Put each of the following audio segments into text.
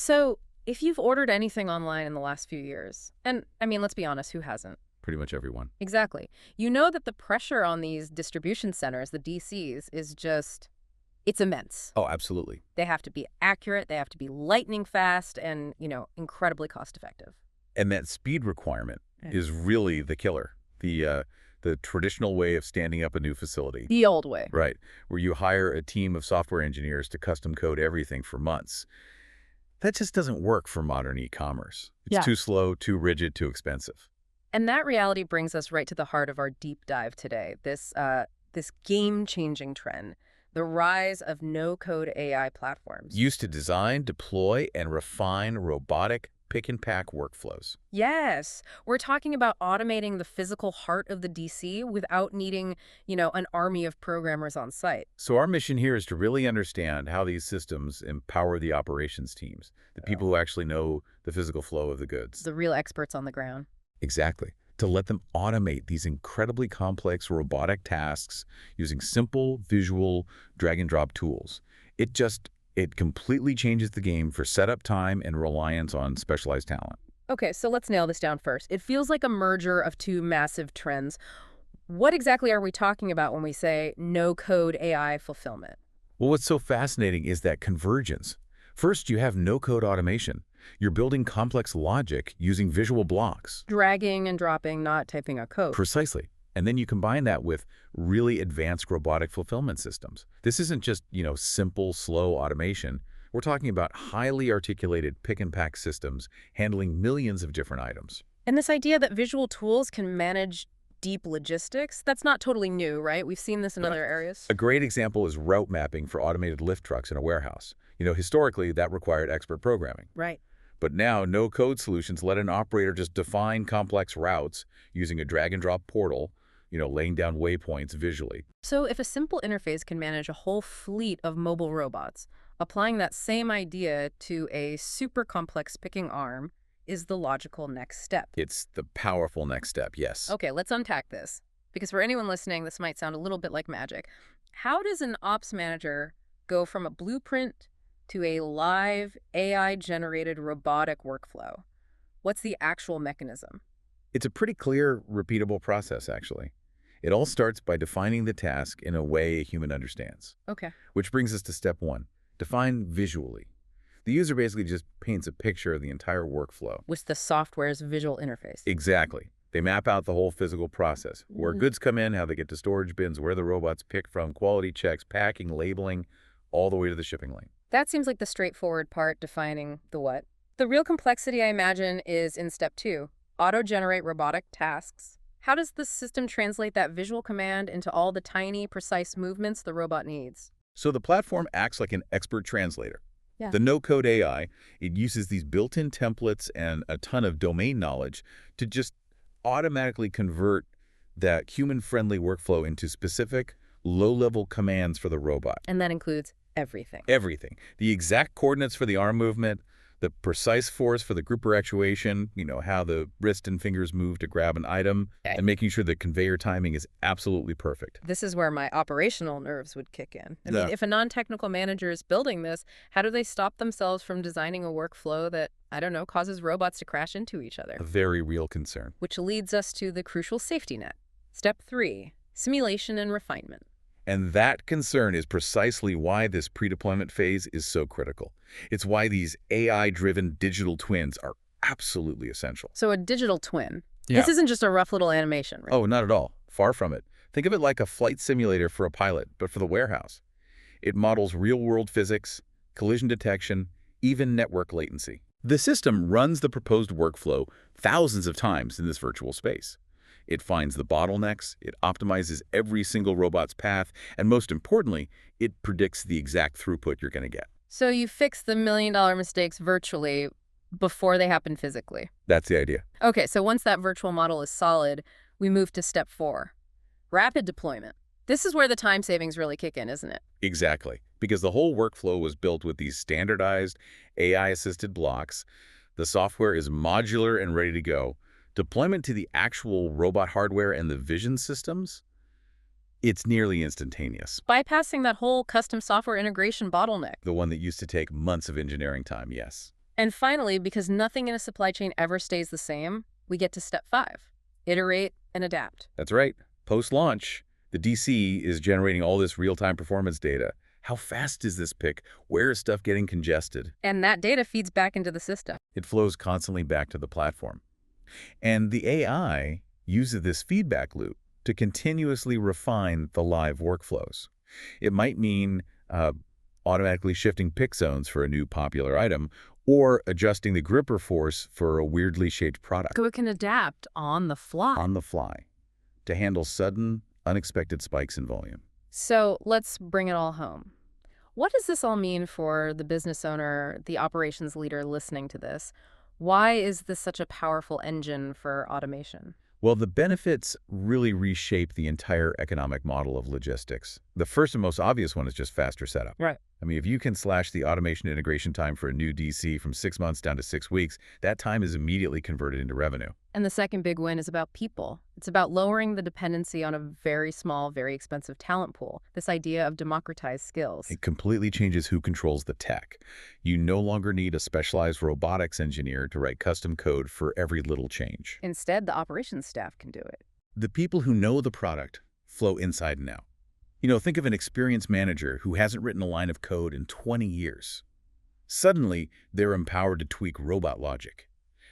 So, if you've ordered anything online in the last few years, and I mean, let's be honest, who hasn't? Pretty much everyone. Exactly. You know that the pressure on these distribution centers, the DCs, is just, it's immense. Oh, absolutely. They have to be accurate, they have to be lightning fast, and, incredibly cost effective. And that speed requirement Mm. is really the killer. The traditional way of standing up a new facility, The old way. right, where you hire a team of software engineers to custom code everything for months. That just doesn't work for modern e-commerce. It's Yeah. too slow, too rigid, too expensive. And that reality brings us right to the heart of our deep dive today. This game-changing trend, the rise of no-code AI platforms. Used to design, deploy, and refine robotic pick-and-pack workflows. Yes, we're talking about automating the physical heart of the DC without needing, an army of programmers on site. So our mission here is to really understand how these systems empower the operations teams, the people who actually know the physical flow of the goods. The real experts on the ground. Exactly. To let them automate these incredibly complex robotic tasks using simple visual drag and drop tools. It completely changes the game for setup time and reliance on specialized talent. Okay, so let's nail this down first. It feels like a merger of two massive trends. What exactly are we talking about when we say no-code AI fulfillment? Well, what's so fascinating is that convergence. First, you have no-code automation. You're building complex logic using visual blocks. Dragging and dropping, not typing a code. Precisely. And then you combine that with really advanced robotic fulfillment systems. This isn't just, simple, slow automation. We're talking about highly articulated pick-and-pack systems handling millions of different items. And this idea that visual tools can manage deep logistics, that's not totally new, right? We've seen this in other areas. A great example is route mapping for automated lift trucks in a warehouse. Historically, that required expert programming. Right. But now, no-code solutions let an operator just define complex routes using a drag-and-drop portal, laying down waypoints visually. So if a simple interface can manage a whole fleet of mobile robots, applying that same idea to a super complex picking arm is the logical next step. It's the powerful next step, yes. Okay, let's unpack this. Because for anyone listening, this might sound a little bit like magic. How does an ops manager go from a blueprint to a live AI-generated robotic workflow? What's the actual mechanism? It's a pretty clear, repeatable process, actually. It all starts by defining the task in a way a human understands. Okay. Which brings us to step one, define visually. The user basically just paints a picture of the entire workflow. With the software's visual interface. Exactly. They map out the whole physical process, where goods come in, how they get to storage bins, where the robots pick from, quality checks, packing, labeling, all the way to the shipping lane. That seems like the straightforward part, defining the what. The real complexity, I imagine, is in step two, auto-generate robotic tasks. How does the system translate that visual command into all the tiny, precise movements the robot needs? So the platform acts like an expert translator. Yeah. The no-code AI, it uses these built-in templates and a ton of domain knowledge to just automatically convert that human-friendly workflow into specific, low-level commands for the robot. And that includes everything. Everything. The exact coordinates for the arm movement, the precise force for the grouper actuation, how the wrist and fingers move to grab an item, and making sure the conveyor timing is absolutely perfect. This is where my operational nerves would kick in. I Yeah. mean, if a non-technical manager is building this, how do they stop themselves from designing a workflow that, I don't know, causes robots to crash into each other? A very real concern. Which leads us to the crucial safety net. Step three, simulation and refinement. And that concern is precisely why this pre-deployment phase is so critical. It's why these AI-driven digital twins are absolutely essential. So a digital twin. Yeah. This isn't just a rough little animation, right? Oh, not at all. Far from it. Think of it like a flight simulator for a pilot, but for the warehouse. It models real-world physics, collision detection, even network latency. The system runs the proposed workflow thousands of times in this virtual space. It finds the bottlenecks, it optimizes every single robot's path, and most importantly, it predicts the exact throughput you're going to get. So you fix the million-dollar mistakes virtually before they happen physically. That's the idea. Okay, so once that virtual model is solid, we move to step four, rapid deployment. This is where the time savings really kick in, isn't it? Exactly. Because the whole workflow was built with these standardized AI-assisted blocks. The software is modular and ready to go. Deployment to the actual robot hardware and the vision systems, it's nearly instantaneous. Bypassing that whole custom software integration bottleneck. The one that used to take months of engineering time, yes. And finally, because nothing in a supply chain ever stays the same, we get to step 5, iterate and adapt. That's right. Post-launch, the DC is generating all this real-time performance data. How fast is this pick? Where is stuff getting congested? And that data feeds back into the system. It flows constantly back to the platform. And the AI uses this feedback loop to continuously refine the live workflows. It might mean automatically shifting pick zones for a new popular item or adjusting the gripper force for a weirdly shaped product. So it can adapt on the fly. On the fly to handle sudden, unexpected spikes in volume. So let's bring it all home. What does this all mean for the business owner, the operations leader listening to this? Why is this such a powerful engine for automation? Well, the benefits really reshape the entire economic model of logistics. The first and most obvious one is just faster setup. Right. I mean, if you can slash the automation integration time for a new DC from 6 months down to 6 weeks, that time is immediately converted into revenue. And the second big win is about people. It's about lowering the dependency on a very small, very expensive talent pool. This idea of democratized skills. It completely changes who controls the tech. You no longer need a specialized robotics engineer to write custom code for every little change. Instead, the operations staff can do it. The people who know the product flow inside and out. You know, think of an experienced manager who hasn't written a line of code in 20 years. Suddenly, they're empowered to tweak robot logic.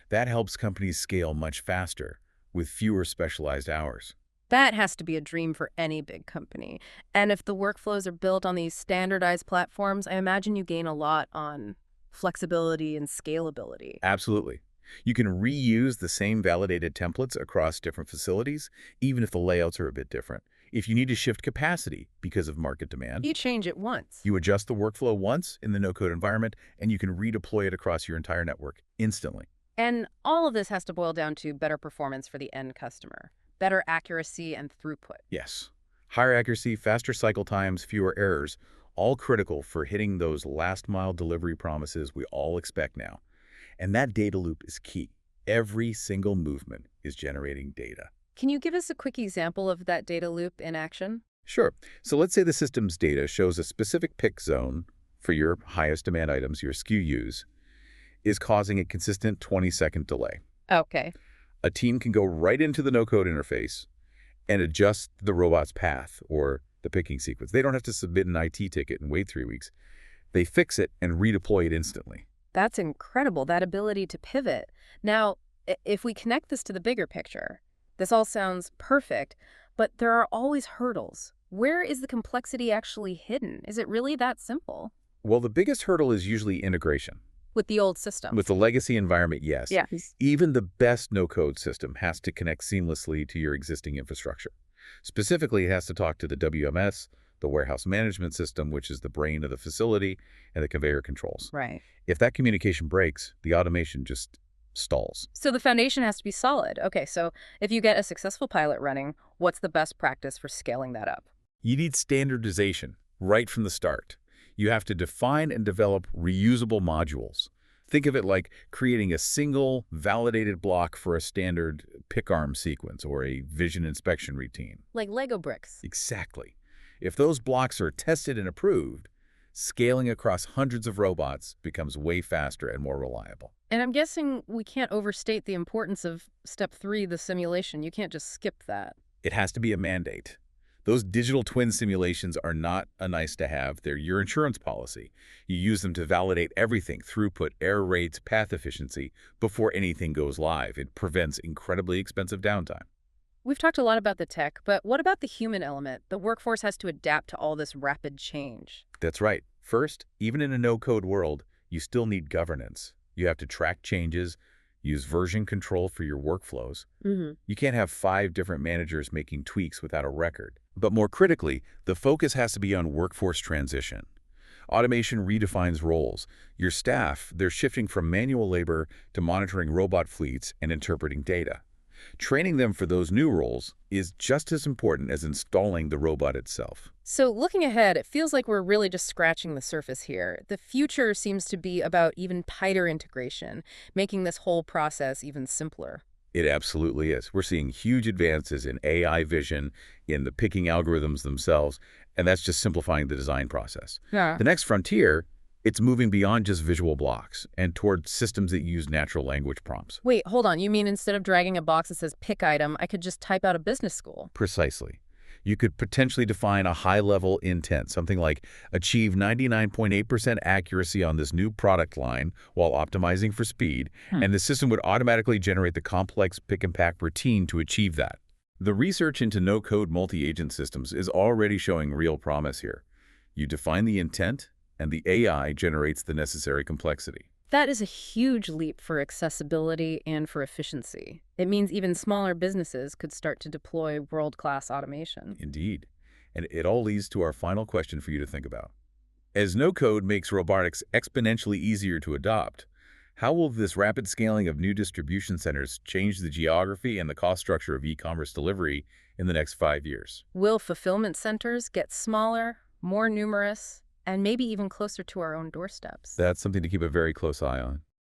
That helps companies scale much faster with fewer specialized hours. That has to be a dream for any big company. And if the workflows are built on these standardized platforms, I imagine you gain a lot on flexibility and scalability. Absolutely. You can reuse the same validated templates across different facilities, even if the layouts are a bit different. If you need to shift capacity because of market demand, You change it once. you adjust the workflow once in the no-code environment, and you can redeploy it across your entire network instantly. And all of this has to boil down to better performance for the end customer, better accuracy and throughput. Yes. Higher accuracy, faster cycle times, fewer errors, all critical for hitting those last-mile delivery promises we all expect now. And that data loop is key. Every single movement is generating data. Can you give us a quick example of that data loop in action? Sure. So let's say the system's data shows a specific pick zone for your highest demand items, your SKUs, is causing a consistent 20-second delay. Okay. A team can go right into the no-code interface and adjust the robot's path or the picking sequence. They don't have to submit an IT ticket and wait 3 weeks. They fix it and redeploy it instantly. That's incredible, that ability to pivot. Now, if we connect this to the bigger picture, this all sounds perfect, but there are always hurdles. Where is the complexity actually hidden? Is it really that simple? Well, the biggest hurdle is usually integration. With the old system. With the legacy environment, yes. Yeah. Even the best no-code system has to connect seamlessly to your existing infrastructure. Specifically, it has to talk to the WMS, the warehouse management system, which is the brain of the facility, and the conveyor controls. Right. If that communication breaks, the automation just stalls. So the foundation has to be solid. Okay, so if you get a successful pilot running, what's the best practice for scaling that up? You need standardization right from the start. You have to define and develop reusable modules. Think of it like creating a single validated block for a standard pick arm sequence or a vision inspection routine. Like Lego bricks. Exactly. If those blocks are tested and approved, scaling across hundreds of robots becomes way faster and more reliable. And I'm guessing we can't overstate the importance of step 3, the simulation. You can't just skip that. It has to be a mandate. Those digital twin simulations are not a nice to have. They're your insurance policy. You use them to validate everything, throughput, error rates, path efficiency, before anything goes live. It prevents incredibly expensive downtime. We've talked a lot about the tech, but what about the human element? The workforce has to adapt to all this rapid change. That's right. First, even in a no-code world, you still need governance. You have to track changes, use version control for your workflows. You can't have 5 different managers making tweaks without a record. But more critically, the focus has to be on workforce transition. Automation redefines roles. Your staff, they're shifting from manual labor to monitoring robot fleets and interpreting data. Training them for those new roles is just as important as installing the robot itself. So looking ahead, it feels like we're really just scratching the surface here. The future seems to be about even tighter integration, making this whole process even simpler. It absolutely is. We're seeing huge advances in AI vision, in the picking algorithms themselves, and that's just simplifying the design process. Yeah. The next frontier It's moving beyond just visual blocks and toward systems that use natural language prompts. Wait, hold on. You mean instead of dragging a box that says pick item, I could just type out a business school? Precisely. You could potentially define a high-level intent, something like achieve 99.8% accuracy on this new product line while optimizing for speed, and the system would automatically generate the complex pick-and-pack routine to achieve that. The research into no-code multi-agent systems is already showing real promise here. You define the intent, and the AI generates the necessary complexity. That is a huge leap for accessibility and for efficiency. It means even smaller businesses could start to deploy world-class automation. Indeed. And it all leads to our final question for you to think about. As no-code makes robotics exponentially easier to adopt, how will this rapid scaling of new distribution centers change the geography and the cost structure of e-commerce delivery in the next 5 years? Will fulfillment centers get smaller, more numerous, and maybe even closer to our own doorsteps? That's something to keep a very close eye on.